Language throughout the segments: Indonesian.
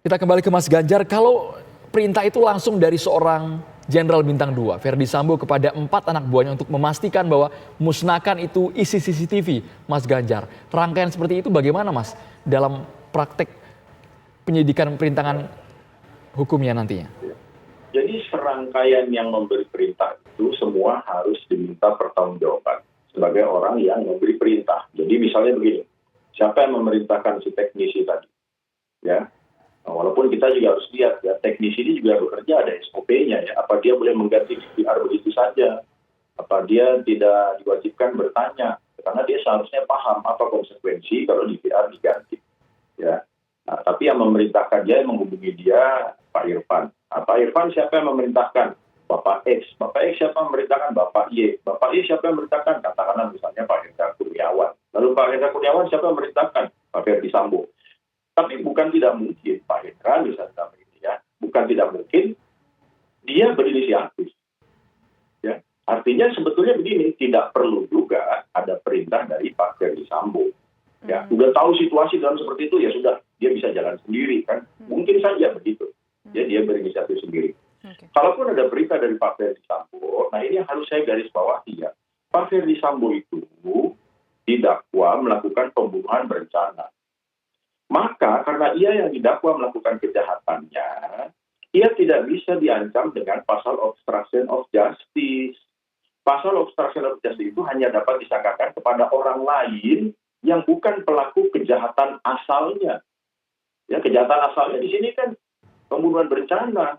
Kita kembali ke Mas Ganjar, kalau perintah itu langsung dari seorang Jenderal Bintang 2, Verdi Sambo kepada 4 anak buahnya untuk memastikan bahwa musnahkan itu isi CCTV, Mas Ganjar. Rangkaian seperti itu bagaimana Mas dalam praktek penyidikan perintangan hukumnya nantinya? Jadi serangkaian yang memberi perintah itu semua harus diminta pertanggungjawaban sebagai orang yang memberi perintah. Jadi misalnya begini, siapa yang memerintahkan si teknisi tadi? Ya. Walaupun kita juga harus lihat ya, teknisi ini juga bekerja ada SOP-nya ya. Apa dia boleh mengganti DVR begitu saja? Apa dia tidak diwajibkan bertanya? Karena dia seharusnya paham apa konsekuensi kalau DVR diganti. Ya. Nah, tapi yang memerintahkan dia, yang menghubungi dia, Pak Irfan. Nah, Pak Irfan siapa yang memerintahkan? Bapak X. Bapak X siapa yang memerintahkan? Bapak Y. Bapak Y siapa yang memerintahkan? Katakanlah misalnya Pak Hendra Kurniawan. Lalu Pak Hendra Kurniawan siapa yang memerintahkan? Pak Verdi Sambo. Tapi bukan tidak mungkin Pak Hendra misalnya ya, bukan tidak mungkin dia berinisiatif. Ya, artinya sebetulnya begini, tidak perlu juga ada perintah dari Pak Verdi Sambo. Ya, udah tahu situasi dalam seperti itu ya sudah, dia bisa jalan sendiri kan. Mungkin saja begitu. Ya, dia berinisiatif sendiri. Kalaupun ada perintah dari Pak Verdi Sambo, nah ini yang harus saya garis bawahi ya. Pak Verdi Sambo itu didakwa melakukan pembunuhan berencana. Maka karena ia yang didakwa melakukan kejahatannya, ia tidak bisa diancam dengan pasal obstruction of justice. Pasal obstruction of justice itu hanya dapat disangkakan kepada orang lain yang bukan pelaku kejahatan asalnya. Ya, kejahatan asalnya di sini kan pembunuhan berencana.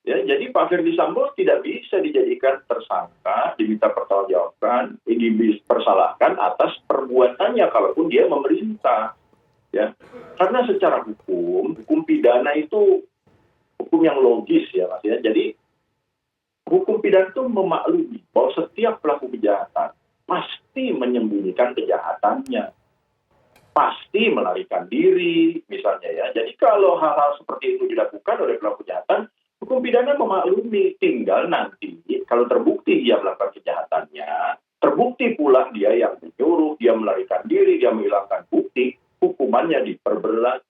Ya, jadi Pak Verdi Sambo tidak bisa dijadikan tersangka, diminta pertanggungjawaban, dipersalahkan atas perbuatannya kalaupun dia memerintah. Ya, karena secara hukum pidana itu hukum yang logis ya Mas ya. Jadi hukum pidana itu memaklumi bahwa setiap pelaku kejahatan pasti menyembunyikan kejahatannya, pasti melarikan diri misalnya ya. Jadi kalau hal-hal seperti itu dilakukan oleh pelaku kejahatan, hukum pidana memaklumi, tinggal nanti kalau terbukti dia melakukan kejahatannya, terbukti pula dia yang menyuruh, dia melarikan diri, dia menghilangkan bukti, hukumannya diperberat.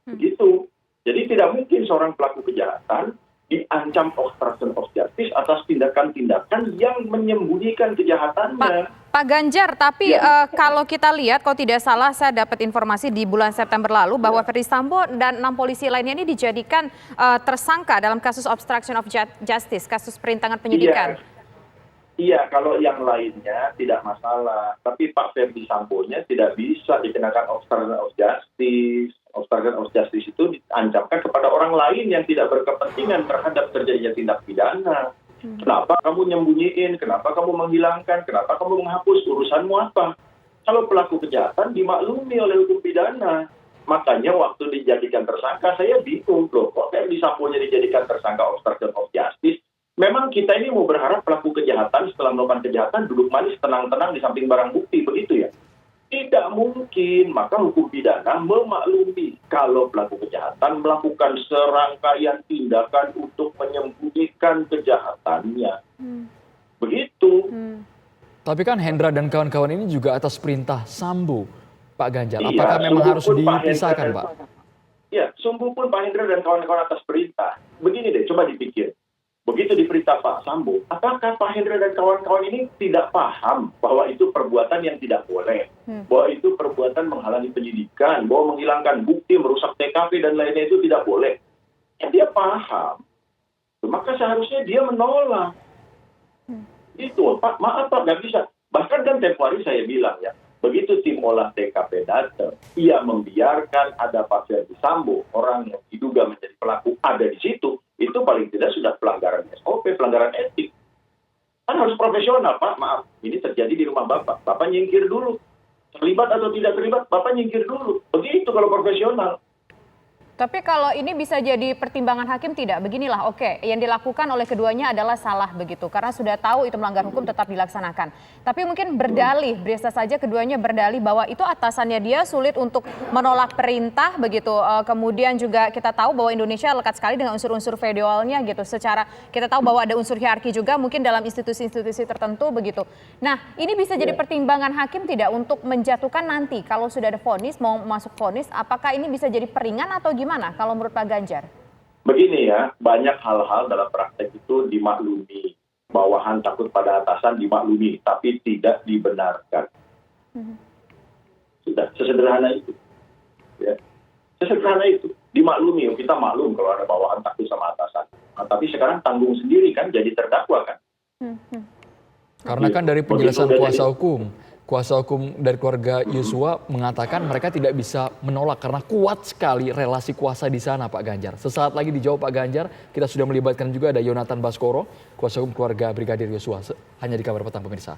Begitu. Jadi tidak mungkin seorang pelaku kejahatan diancam obstruction of justice atas tindakan-tindakan yang menyembunyikan kejahatannya. Pak Ganjar, tapi kalau kita lihat, kalau tidak salah saya dapat informasi di bulan September lalu bahwa Verdi Sambo dan 6 polisi lainnya ini dijadikan tersangka dalam kasus obstruction of justice, kasus perintangan penyidikan. Iya, kalau yang lainnya tidak masalah. Tapi Pak Verdi Sambo-nya tidak bisa dikenakan obstruction of justice. Obstruction of justice itu diancamkan kepada orang lain yang tidak berkepentingan terhadap terjadinya tindak pidana. Kenapa kamu nyembunyiin? Kenapa kamu menghilangkan? Kenapa kamu menghapus? Urusanmu apa? Kalau pelaku kejahatan dimaklumi oleh hukum pidana. Makanya waktu dijadikan tersangka, saya bingung loh. Kok Verdi Sambo-nya dijadikan tersangka obstruction of justice? Memang kita ini mau berharap pelaku kejahatan setelah melakukan kejahatan duduk manis tenang-tenang di samping barang bukti, begitu ya? Tidak mungkin, maka hukum pidana memaklumi kalau pelaku kejahatan melakukan serangkaian tindakan untuk menyembunyikan kejahatannya. Begitu. Tapi kan Hendra dan kawan-kawan ini juga atas perintah Sambo, Pak Ganjar. Iya, apakah memang harus dipisahkan, Pak? Ya, sungguh pun Pak Hendra dan kawan-kawan atas perintah. Begini deh, coba dipikir. Begitu diperintah Pak Sambo, apakah Pak Hendra dan kawan-kawan ini tidak paham bahwa itu perbuatan yang tidak boleh, bahwa itu perbuatan menghalangi penyidikan, bahwa menghilangkan bukti, merusak TKP dan lainnya itu tidak boleh? Ya, dia paham, maka seharusnya dia menolak. Itu Pak, maaf Pak, nggak bisa. Bahkan kan tempo hari saya bilang ya, begitu tim olah TKP datang, ia membiarkan ada Pak Verdi Sambo, orang yang diduga menjadi pelaku ada di situ, itu paling tidak sudah pelanggaran SOP, pelanggaran etik. Kan harus profesional, Pak. Maaf, ini terjadi di rumah Bapak. Bapak nyingkir dulu. Terlibat atau tidak terlibat, Bapak nyingkir dulu. Begitu kalau profesional. Tapi kalau ini bisa jadi pertimbangan hakim tidak? Beginilah, oke, yang dilakukan oleh keduanya adalah salah begitu. Karena sudah tahu itu melanggar hukum tetap dilaksanakan. Tapi mungkin berdalih, biasa saja keduanya berdalih bahwa itu atasannya dia sulit untuk menolak perintah begitu. Kemudian juga kita tahu bahwa Indonesia lekat sekali dengan unsur-unsur feodalnya gitu. Secara kita tahu bahwa ada unsur hierarki juga mungkin dalam institusi-institusi tertentu begitu. Nah, ini bisa jadi pertimbangan hakim tidak untuk menjatuhkan nanti kalau sudah ada vonis, mau masuk vonis, apakah ini bisa jadi peringan atau gimana? gimana kalau menurut Pak Ganjar? Begini ya, banyak hal-hal dalam praktek itu dimaklumi. Bawahan takut pada atasan dimaklumi, tapi tidak dibenarkan. Sudah, sesederhana itu. Ya. Sesederhana itu. Dimaklumi, kita maklum kalau ada bawahan takut sama atasan. Nah, tapi sekarang tanggung sendiri kan, jadi terdakwa kan. Karena kan dari penjelasan kuasa hukum dari keluarga Yosua mengatakan mereka tidak bisa menolak karena kuat sekali relasi kuasa di sana, Pak Ganjar. Sesaat lagi dijawab Pak Ganjar, kita sudah melibatkan juga ada Yonatan Baskoro, kuasa hukum keluarga Brigadir Yosua. Hanya di Kabar Petang, pemirsa.